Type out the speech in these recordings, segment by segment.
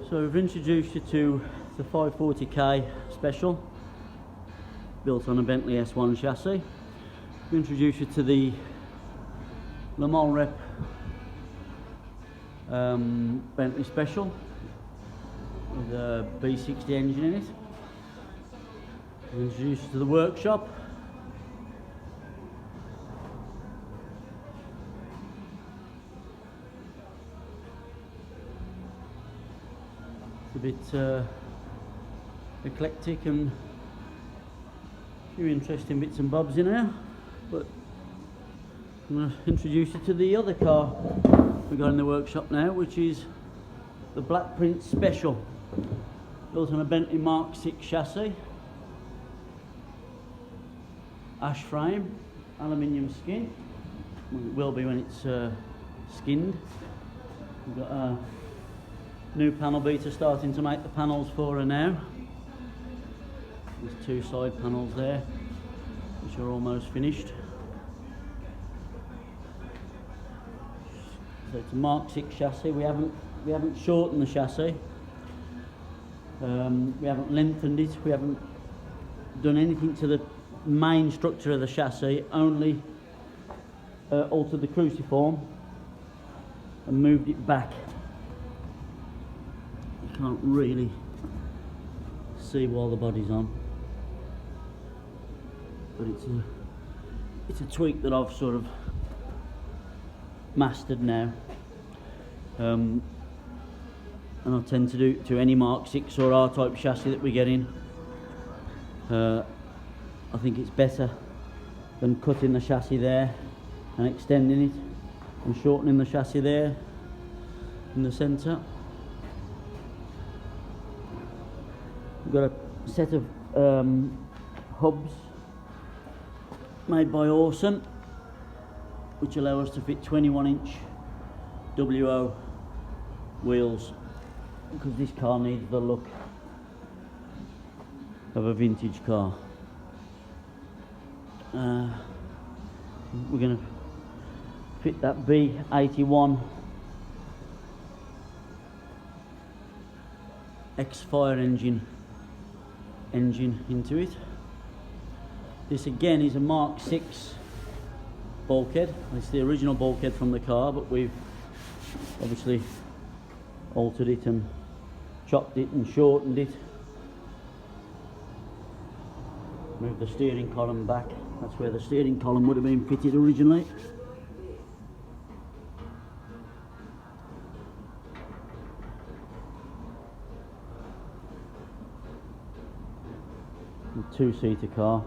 So we've introduced you to the 540k special, built on a Bentley S1 chassis. We've introduced you to the Le Mans Rep Bentley special with a B60 engine in it. We've introduced you to the workshop. A bit eclectic and a few interesting bits and bobs in here, but I'm going to introduce you to the other car we've got in the workshop now, which is the Black Prince Special, built on a Bentley Mark 6 chassis, ash frame, aluminium skin. Well, it will be when it's skinned. We've got a new panel beater starting to make the panels for her now. There's two side panels there which are almost finished. So it's a Mark 6 chassis. We haven't shortened the chassis. We haven't lengthened it. We haven't done anything to the main structure of the chassis. Only altered the cruciform and moved it back. Can't really see while the body's on, but it's a tweak that I've sort of mastered now, and I tend to do it to any Mark 6 or R-type chassis that we get in. I think it's better than cutting the chassis there and extending it and shortening the chassis there in the centre. We've got a set of hubs made by Orson, which allow us to fit 21-inch WO wheels, because this car needs the look of a vintage car. We're going to fit that B81 X-Fire engine into it. This again is a Mark 6 bulkhead. It's the original bulkhead from the car, but we've obviously altered it and chopped it and shortened it. Moved the steering column back. That's where the steering column would have been fitted originally. Two-seater car.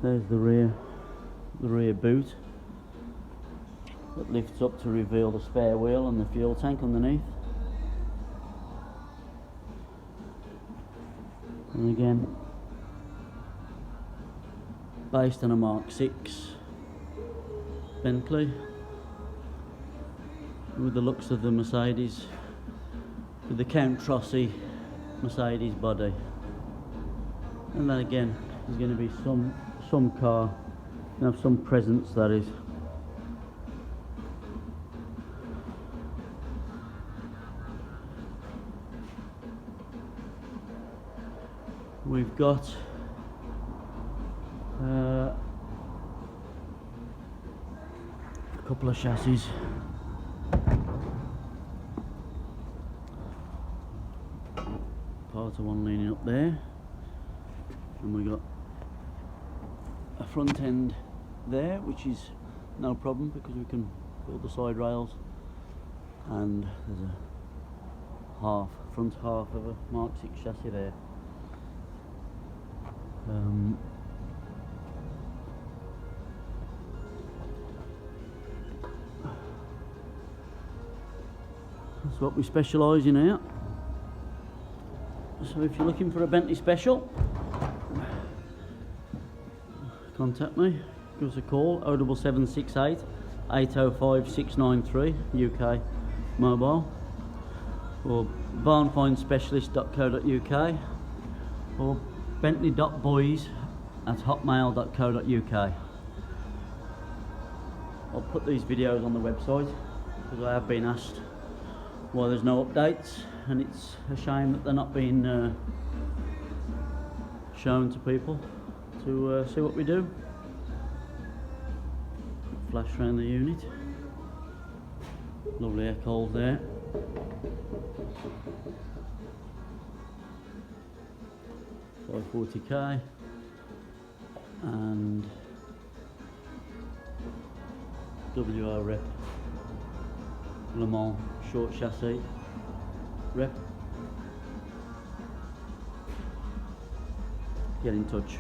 There's the rear boot that lifts up to reveal the spare wheel and the fuel tank underneath. And again, based on a Mark 6 Bentley, with the looks of the Mercedes, with the Count Trossi Mercedes body. And then again, there's going to be some car, have some presence, that is. We've got a couple of chassis. Part of one leaning up there. And we got a front end there, which is no problem because we can build the side rails, and there's a front half of a Mark 6 chassis there. That's what we specialise in here. So if you're looking for a Bentley special, contact me, give us a call, 07768 805 693 UK mobile, or barnfindspecialist.co.uk, or bentley.boys@hotmail.co.uk. I'll put these videos on the website because I have been asked why there's no updates, and it's a shame that they're not being shown to people to see what we do. Flash around the unit. Lovely air cold there. .540K and WR rep Le Mans short chassis rep. Get in touch.